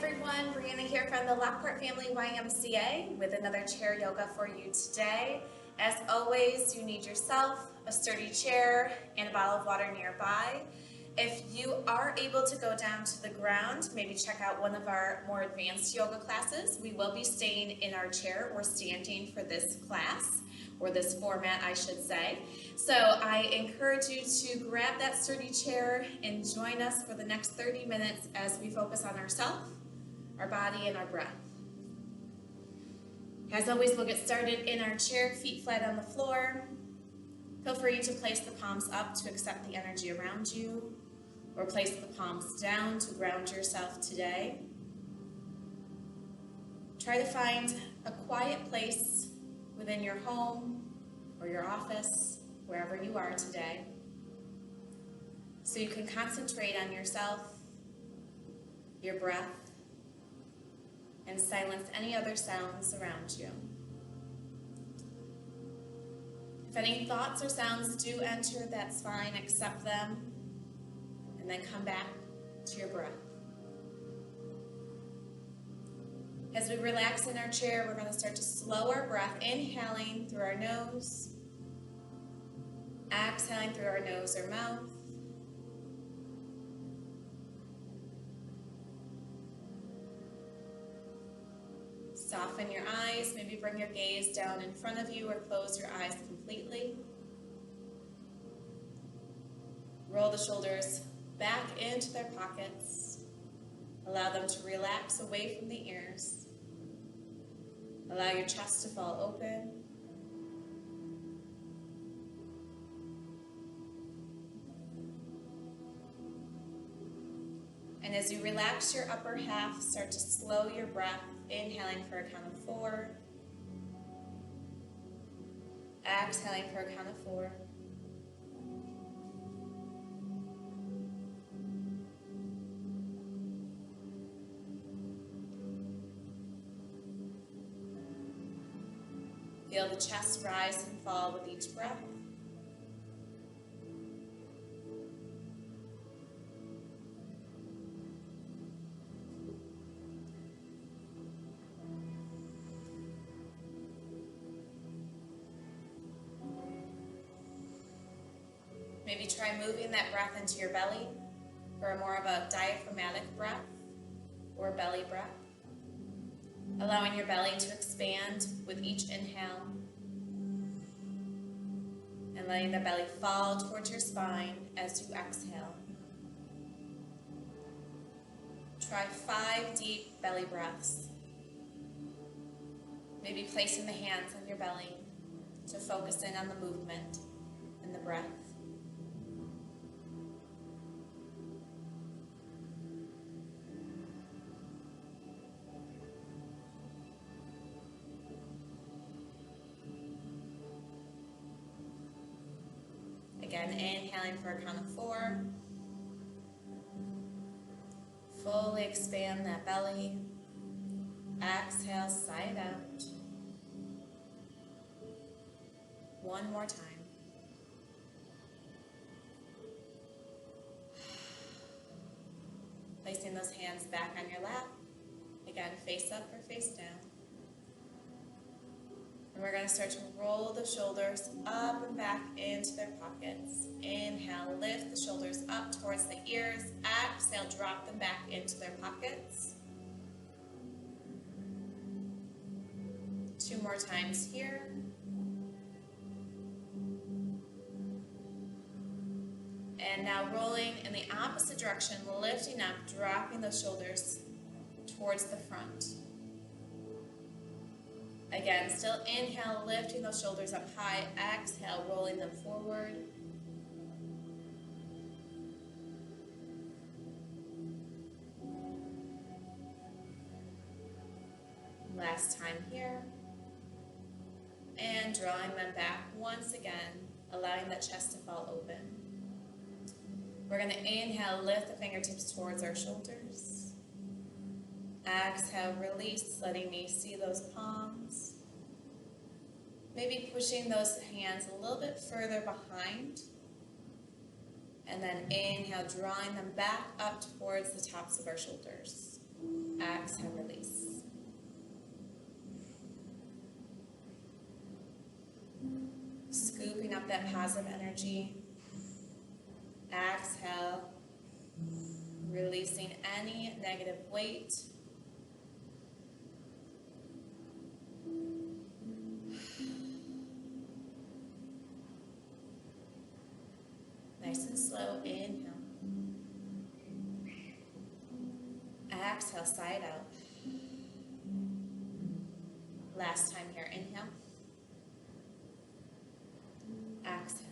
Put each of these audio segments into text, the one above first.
everyone, Brianna here from the Lockport Family YMCA with another chair yoga for you today. As always, you need yourself, a sturdy chair, and a bottle of water nearby. If you are able to go down to the ground, maybe check out one of our more advanced yoga classes. We will be staying in our chair or standing for this class, or this format, I should say. So I encourage you to grab that sturdy chair and join us for the next 30 minutes as we focus on ourselves, our body, and our breath. As always, we'll get started in our chair, feet flat on the floor. Feel free to place the palms up to accept the energy around you, or place the palms down to ground yourself today. Try to find a quiet place within your home or your office, wherever you are today, so you can concentrate on yourself, your breath, and silence any other sounds around you. If any thoughts or sounds do enter, that's fine, accept them, and then come back to your breath. As we relax in our chair, we're going to start to slow our breath, inhaling through our nose, exhaling through our nose or mouth. Soften your eyes, maybe bring your gaze down in front of you or close your eyes completely. Roll the shoulders back into their pockets. Allow them to relax away from the ears. Allow your chest to fall open. And as you relax your upper half, start to slow your breath, inhaling for a count of 4. Exhaling for a count of 4. Feel the chest rise and fall with each breath. Maybe try moving that breath into your belly for more of a diaphragmatic breath or belly breath. Allowing your belly to expand with each inhale and letting the belly fall towards your spine as you exhale. Try 5 deep belly breaths. Maybe placing the hands on your belly to focus in on the movement and the breath. Again, inhaling for a count of 4. Fully expand that belly. Exhale, side out. One more time. Placing those hands back on your lap. Again, face up or face down. And we're going to start to roll the shoulders up and back into their pockets. Inhale, lift the shoulders up towards the ears. Exhale, drop them back into their pockets. 2 more times here. And now rolling in the opposite direction, lifting up, dropping those shoulders towards the front. Again, still inhale, lifting those shoulders up high. Exhale, rolling them forward. Last time here. And drawing them back once again, allowing that chest to fall open. We're going to inhale, lift the fingertips towards our shoulders. Exhale, release, letting me see those palms. Maybe pushing those hands a little bit further behind. And then inhale, drawing them back up towards the tops of our shoulders. Exhale, release. Scooping up that positive energy. Exhale, releasing any negative weight. Nice and slow, inhale. Exhale, side out. Last time here, inhale. Exhale.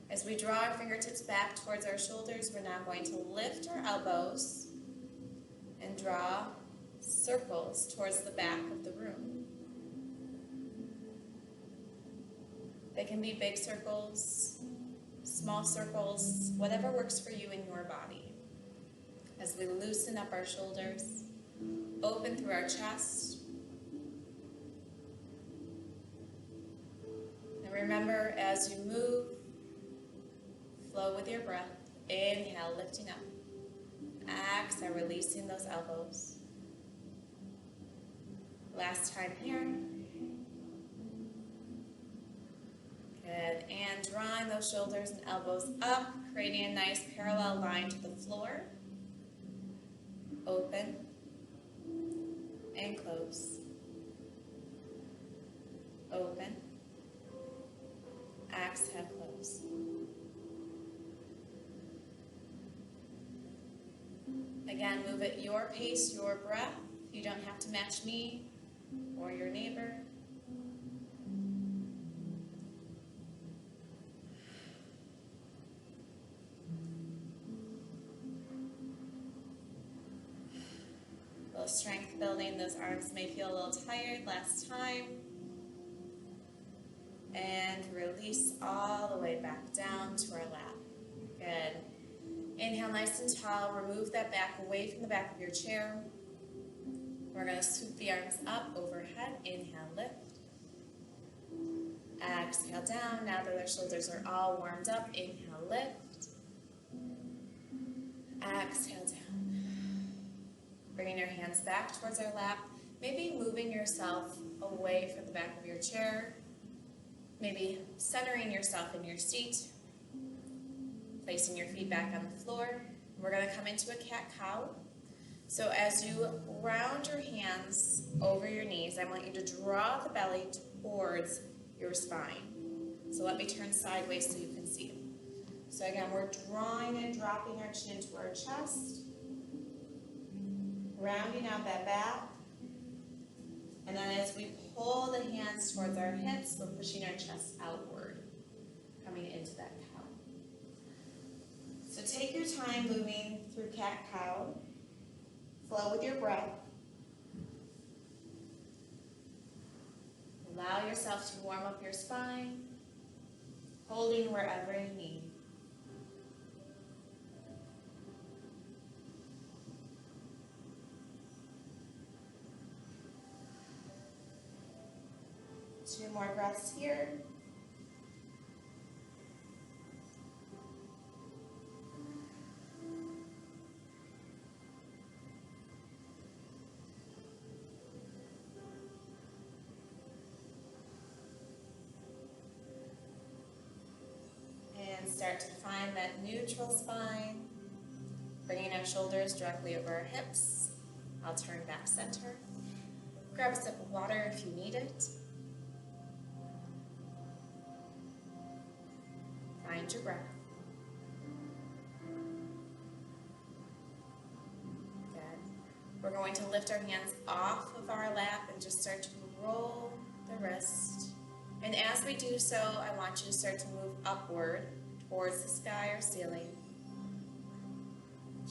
As we draw our fingertips back towards our shoulders, we're now going to lift our elbows and draw circles towards the back of the room. They can be big circles, small circles, whatever works for you in your body. As we loosen up our shoulders, open through our chest. And remember, as you move, flow with your breath. Inhale, lifting up. Exhale, releasing those elbows. Last time here. Good. And drawing those shoulders and elbows up, creating a nice parallel line to the floor. Open and close. Open. Exhale, close. Again, move at your pace, your breath. You don't have to match me or your neighbor. A little strength building. Those arms may feel a little tired last time. And release all the way back down to our lap. Good. Inhale nice and tall. Remove that back away from the back of your chair. We're going to swoop the arms up overhead. Inhale, lift. Exhale down. Now that our shoulders are all warmed up, inhale, lift. Exhale down. Bringing your hands back towards our lap. Maybe moving yourself away from the back of your chair. Maybe centering yourself in your seat. Placing your feet back on the floor. We're going to come into a cat-cow. So as you round your hands over your knees, I want you to draw the belly towards your spine. So let me turn sideways so you can see it. So again, we're drawing and dropping our chin to our chest. Rounding out that back. And then as we pull the hands towards our hips, we're pushing our chest outward, coming into that cow. So take your time moving through cat-cow. Flow with your breath. Allow yourself to warm up your spine, holding wherever you need. Two more breaths here. And start to find that neutral spine, bringing our shoulders directly over our hips. I'll turn back center. Grab a sip of water if you need it. Find your breath. Good. We're going to lift our hands off of our lap and just start to roll the wrist. And as we do so, I want you to start to move upward towards the sky or ceiling.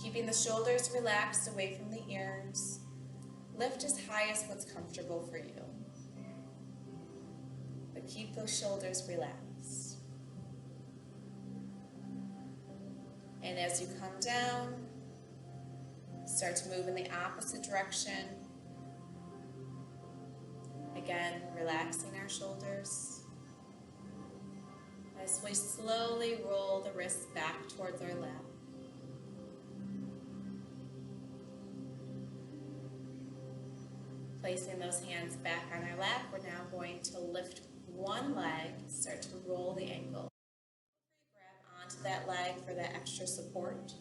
Keeping the shoulders relaxed away from the ears. Lift as high as what's comfortable for you. But keep those shoulders relaxed. And as you come down, start to move in the opposite direction. Again, relaxing our shoulders. As we slowly roll the wrists back towards our lap. Placing those hands back on our lap, we're now going to lift one leg, start to roll the ankle. Grab onto that leg for that extra support.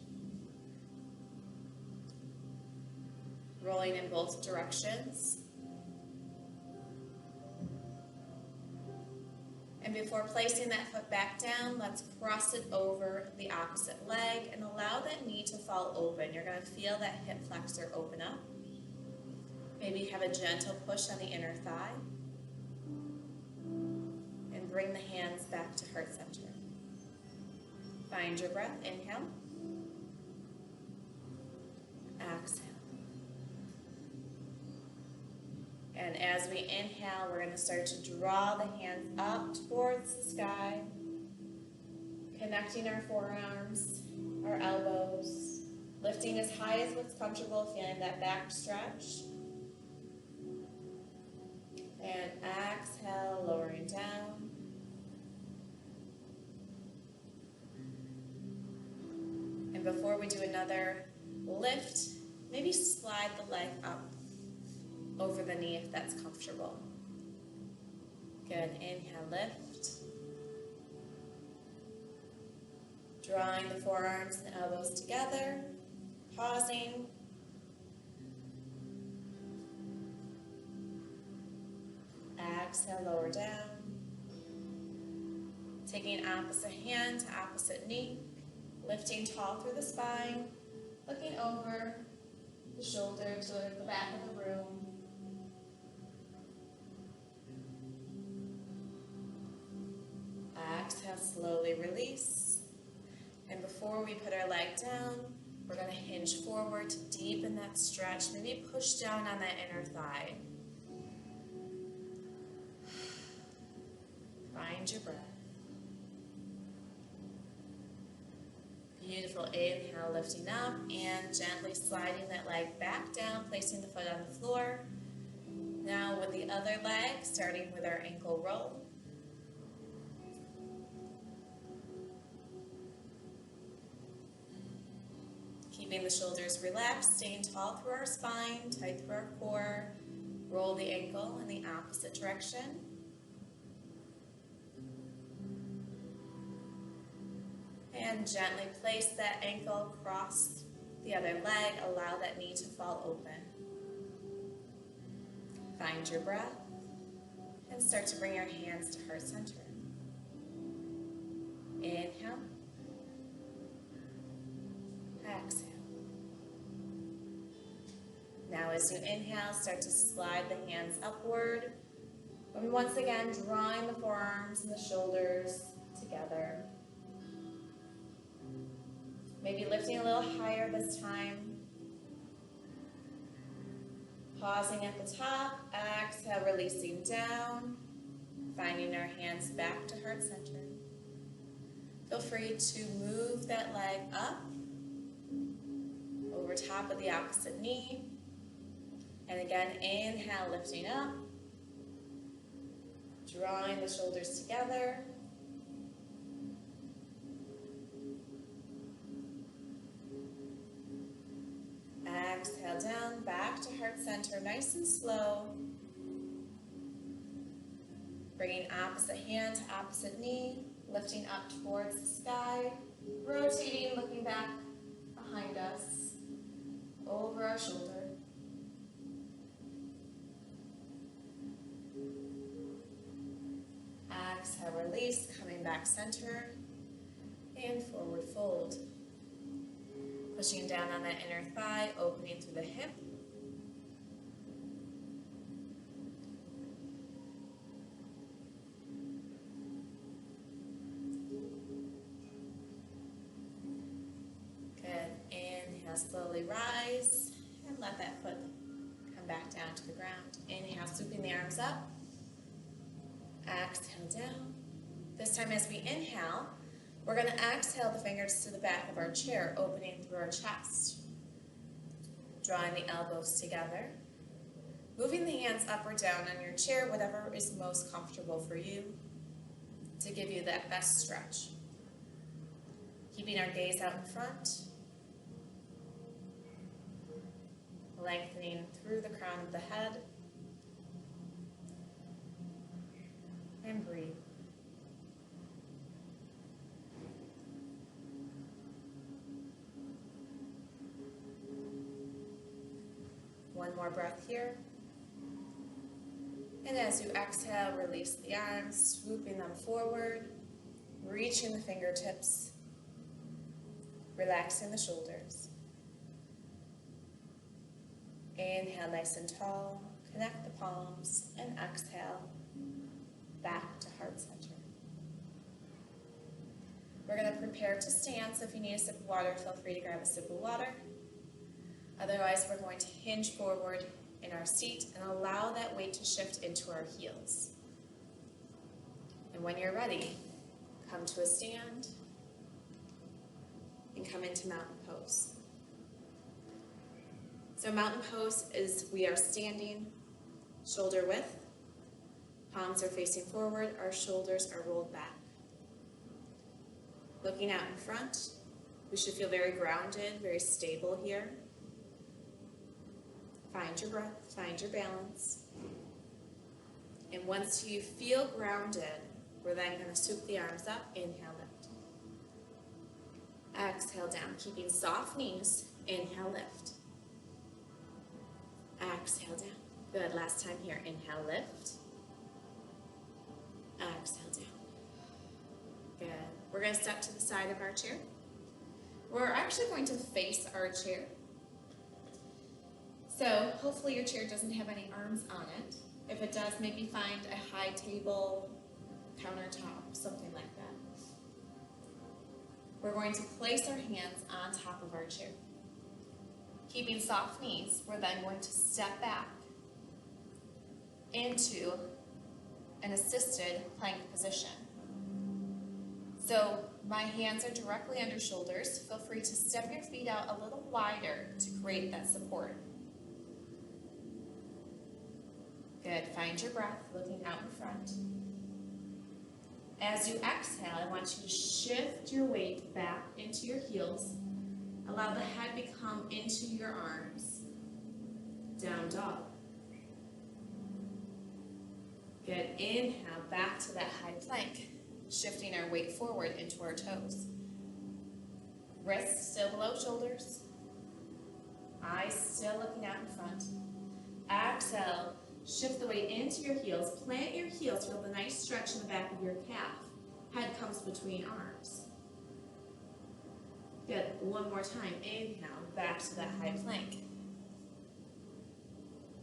Rolling in both directions. And before placing that foot back down, let's cross it over the opposite leg and allow that knee to fall open. You're going to feel that hip flexor open up. Maybe have a gentle push on the inner thigh. And bring the hands back to heart center. Find your breath. Inhale. Exhale. And as we inhale, we're going to start to draw the hands up towards the sky, connecting our forearms, our elbows, lifting as high as what's comfortable, feeling that back stretch. And exhale, lowering down. And before we do another lift, maybe slide the leg up over the knee if that's comfortable. Good, inhale, lift. Drawing the forearms and elbows together, pausing. Exhale, lower down. Taking opposite hand to opposite knee, lifting tall through the spine, looking over the shoulder to the back of the room. Exhale, slowly release. And before we put our leg down, we're going to hinge forward to deepen that stretch. Maybe push down on that inner thigh. Find your breath. Beautiful. Inhale, lifting up and gently sliding that leg back down, placing the foot on the floor. Now with the other leg, starting with our ankle roll. Keeping the shoulders relaxed, staying tall through our spine, tight through our core. Roll the ankle in the opposite direction. And gently place that ankle across the other leg. Allow that knee to fall open. Find your breath and start to bring your hands to heart center. Inhale. Exhale. Now as you inhale, start to slide the hands upward. And once again, drawing the forearms and the shoulders together. Maybe lifting a little higher this time. Pausing at the top, exhale, releasing down. Finding our hands back to heart center. Feel free to move that leg up over top of the opposite knee. And again, inhale, lifting up. Drawing the shoulders together. Exhale down, back to heart center, nice and slow. Bringing opposite hand to opposite knee, lifting up towards the sky, rotating, looking back behind us, over our shoulder. Exhale, release, coming back center, and forward fold. Pushing down on that inner thigh, opening through the hip. Good. Inhale, slowly rise, and let that foot come back down to the ground. Inhale, swooping the arms up. Exhale down. This time as we inhale, we're going to exhale the fingers to the back of our chair, opening through our chest. Drawing the elbows together. Moving the hands up or down on your chair, whatever is most comfortable for you, to give you that best stretch. Keeping our gaze out in front. Lengthening through the crown of the head. and breathe. One more breath here. And as you exhale, release the arms, swooping them forward, reaching the fingertips, relaxing the shoulders. Inhale nice and tall, connect the palms, and exhale back to heart center. We're going to prepare to stand, so if you need a sip of water, feel free to grab a sip of water. Otherwise, we're going to hinge forward in our seat and allow that weight to shift into our heels. And when you're ready, come to a stand and come into mountain pose. So mountain pose is we are standing shoulder width, palms are facing forward, our shoulders are rolled back. Looking out in front, we should feel very grounded, very stable here. Find your breath, find your balance. And once you feel grounded, we're then going to swoop the arms up, inhale, lift. Exhale down, keeping soft knees, inhale, lift. Exhale down. Good, last time here, inhale, lift. Exhale down. Good. We're going to step to the side of our chair. We're actually going to face our chair. So hopefully your chair doesn't have any arms on it. If it does, maybe find a high table, countertop, something like that. We're going to place our hands on top of our chair. Keeping soft knees, we're then going to step back into an assisted plank position. So my hands are directly under shoulders. Feel free to step your feet out a little wider to create that support. Good, find your breath, looking out in front. As you exhale, I want you to shift your weight back into your heels. Allow the head to come into your arms. Down dog. Good, inhale, back to that high plank. Shifting our weight forward into our toes. Wrists still below shoulders. Eyes still looking out in front. Exhale. Shift the weight into your heels. Plant your heels. Feel the nice stretch in the back of your calf. Head comes between arms. Good. One more time. Inhale. Back to that high plank.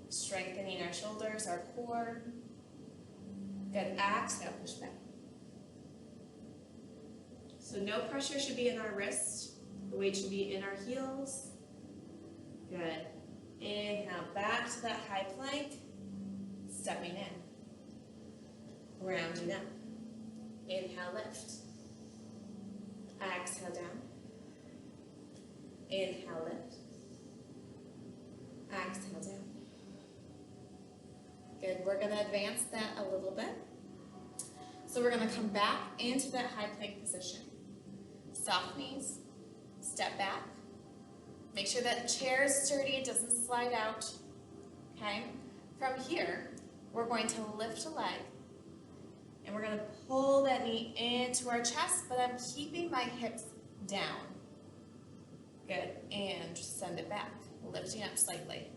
Strengthening our shoulders, our core. Good. Exhale. Push back. So no pressure should be in our wrists. The weight should be in our heels. Good. Inhale. Back to that high plank. Stepping in, rounding up, inhale, lift, exhale down, inhale, lift, exhale down. Good, we're going to advance that a little bit. So we're going to come back into that high plank position. Soft knees, step back, make sure that chair is sturdy, it doesn't slide out, okay? From here, we're going to lift a leg, and we're going to pull that knee into our chest, but I'm keeping my hips down. Good, and send it back, lifting up slightly.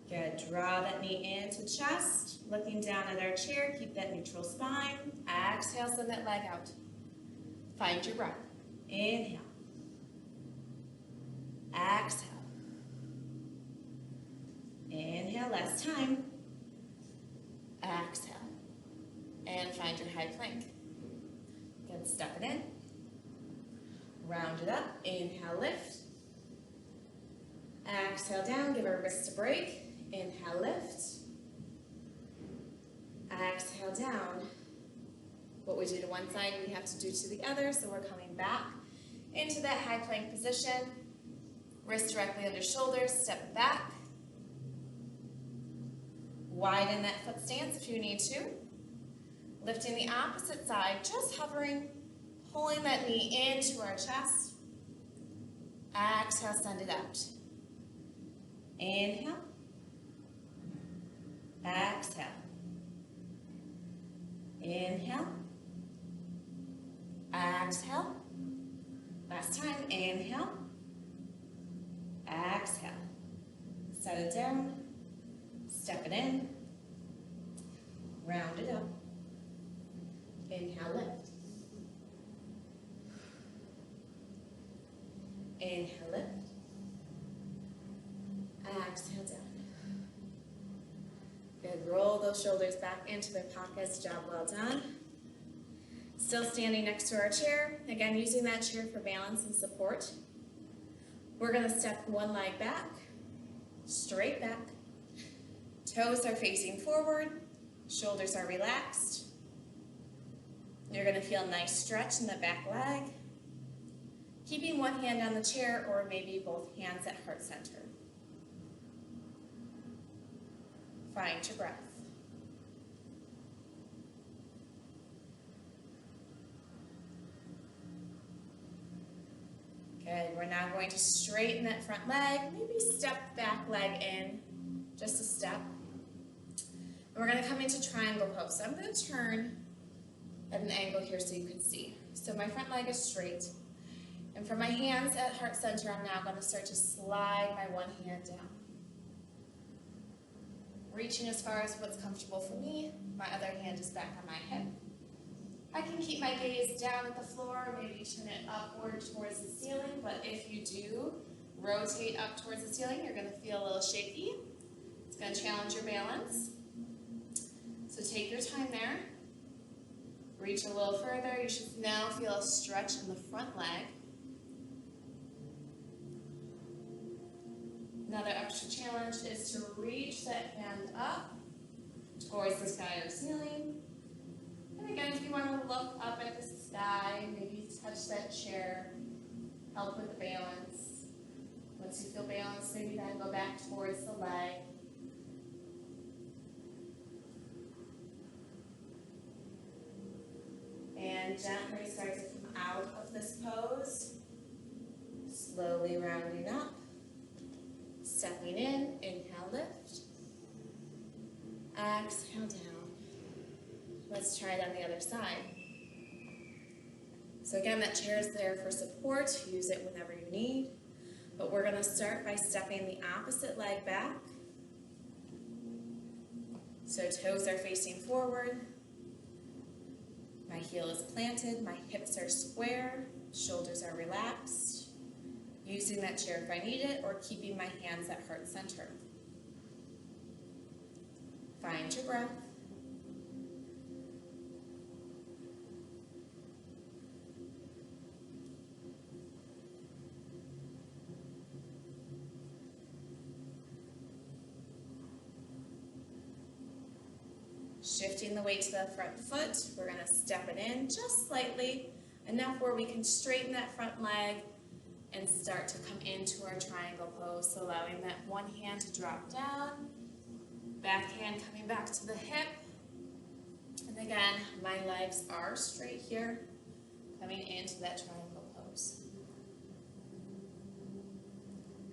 Good, draw that knee into chest, looking down at our chair, keep that neutral spine. Exhale, send that leg out. Find your breath. Inhale. Exhale. Inhale, last time. Exhale. And find your high plank. Good, step it in. Round it up. Inhale, lift. Exhale down, give our wrists a break. Inhale, lift. Exhale down. What we do to one side, we have to do to the other, so we're coming back into that high plank position. Wrists directly under shoulders, step back. Widen that foot stance if you need to. Lifting the opposite side, just hovering, pulling that knee into our chest. Exhale, send it out. Inhale. Exhale. Inhale. Exhale. Last time, inhale. Exhale. Set it down. Step it in. Round it up. Inhale, lift. Inhale, lift. Exhale, down. Good, roll those shoulders back into their pockets, job well done. Still standing next to our chair, again using that chair for balance and support. We're gonna step one leg back, straight back. Toes are facing forward, shoulders are relaxed. You're gonna feel a nice stretch in the back leg. Keeping one hand on the chair or maybe both hands at heart center. Find your breath. Good, we're now going to straighten that front leg, maybe step back leg in, just a step. And we're gonna come into triangle pose. So I'm gonna turn at an angle here so you can see. So my front leg is straight. And from my hands at heart center, I'm now gonna start to slide my one hand down. Reaching as far as what's comfortable for me. My other hand is back on my hip. I can keep my gaze down at the floor, maybe turn it upward towards the ceiling, but if you do rotate up towards the ceiling, you're gonna feel a little shaky. It's gonna challenge your balance. So take your time there. Reach a little further. You should now feel a stretch in the front leg. Another extra challenge is to reach that hand up towards the sky or ceiling. And again, if you want to look up at the sky, maybe touch that chair, help with the balance. Once you feel balanced, maybe then go back towards the leg. And gently start to come out of this pose. Slowly rounding up. Stepping in, inhale, lift. Exhale, down. Let's try it on the other side. So again, that chair is there for support. Use it whenever you need. But we're gonna start by stepping the opposite leg back. So toes are facing forward. My heel is planted, my hips are square, shoulders are relaxed. Using that chair if I need it, or keeping my hands at heart center. Find your breath. Shifting the weight to the front foot, we're gonna step it in just slightly, enough where we can straighten that front leg and start to come into our triangle pose, so allowing that one hand to drop down, back hand coming back to the hip, and again, my legs are straight here, coming into that triangle pose.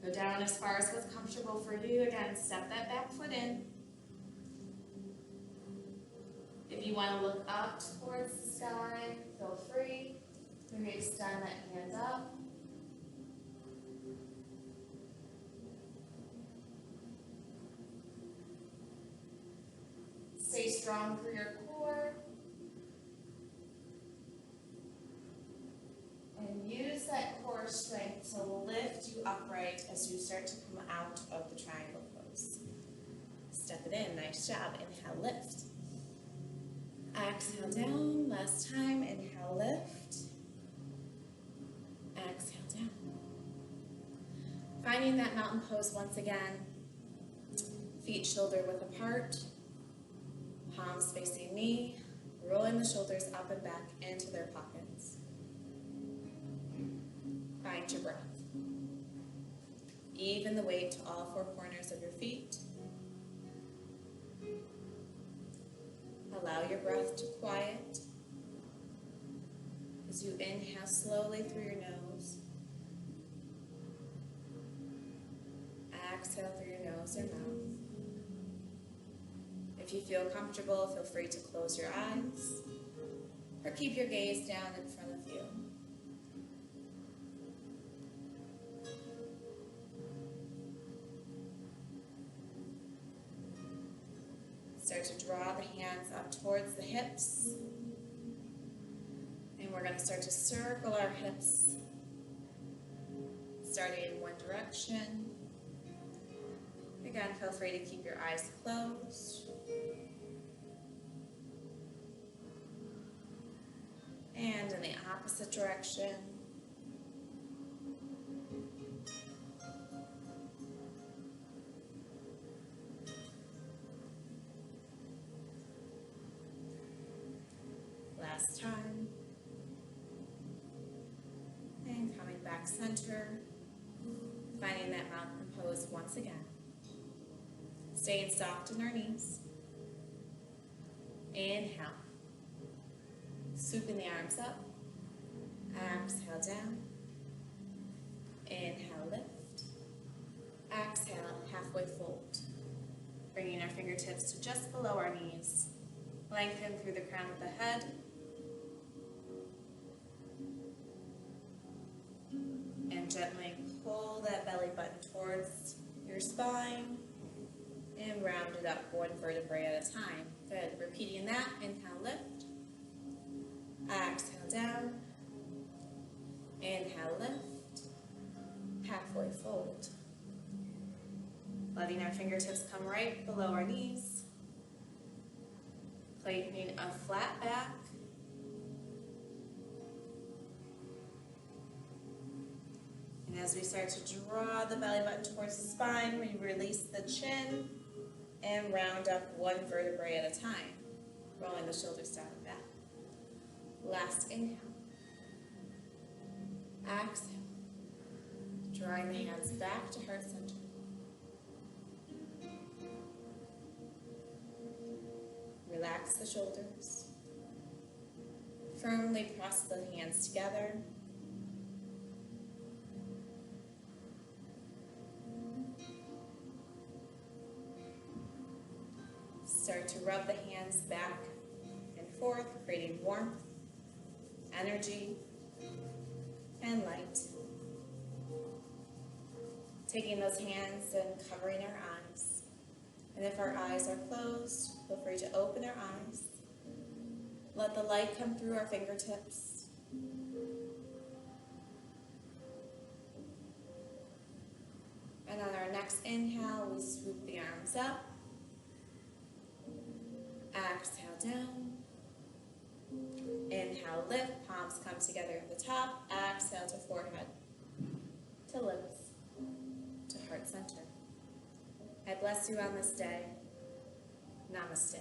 Go down as far as what's comfortable for you. Again, step that back foot in. If you want to look up towards the sky, feel free. Maybe extend that hand up. Stay strong through your core. And use that core strength to lift you upright as you start to come out of the triangle pose. Step it in, nice job. Inhale, lift. Exhale down, last time, inhale, lift. Exhale down. Finding that mountain pose once again. Feet shoulder width apart. Palms facing me, rolling the shoulders up and back into their pockets. Find your breath. Even the weight to all four corners of your feet. Allow your breath to quiet as you inhale slowly through your nose. Exhale through your nose or mouth. If you feel comfortable, feel free to close your eyes or keep your gaze down in front of you. Start to draw the hands up towards the hips. And we're going to start to circle our hips, starting in one direction. Again, feel free to keep your eyes closed. And in the opposite direction. Last time. And coming back center, finding that mountain pose once again. Staying soft in our knees. Inhale. Swooping the arms up. Exhale down. Inhale, lift. Exhale, halfway fold. Bringing our fingertips to just below our knees. Lengthen through the crown of the head. And gently pull that belly button towards your spine. And round it up one vertebrae at a time. Good. Repeating that. Inhale, lift. Exhale, down. Inhale, lift. Halfway fold. Letting our fingertips come right below our knees. Placing a flat back. And as we start to draw the belly button towards the spine, we release the chin and round up one vertebrae at a time, rolling the shoulders down and back. Last inhale. Exhale. Drawing the hands back to heart center. Relax the shoulders. Firmly press the hands together. Start to rub the hands back and forth, creating warmth, energy, and light. Taking those hands and covering our eyes. And if our eyes are closed, feel free to open our eyes. Let the light come through our fingertips. And on our next inhale, we swoop the arms up. Exhale down. Inhale, lift. Palms come together at the top. Exhale to forehead, to lips, to heart center. I bless you on this day. Namaste.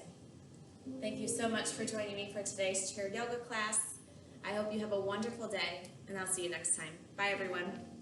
Thank you so much for joining me for today's chair yoga class. I hope you have a wonderful day, and I'll see you next time. Bye, everyone.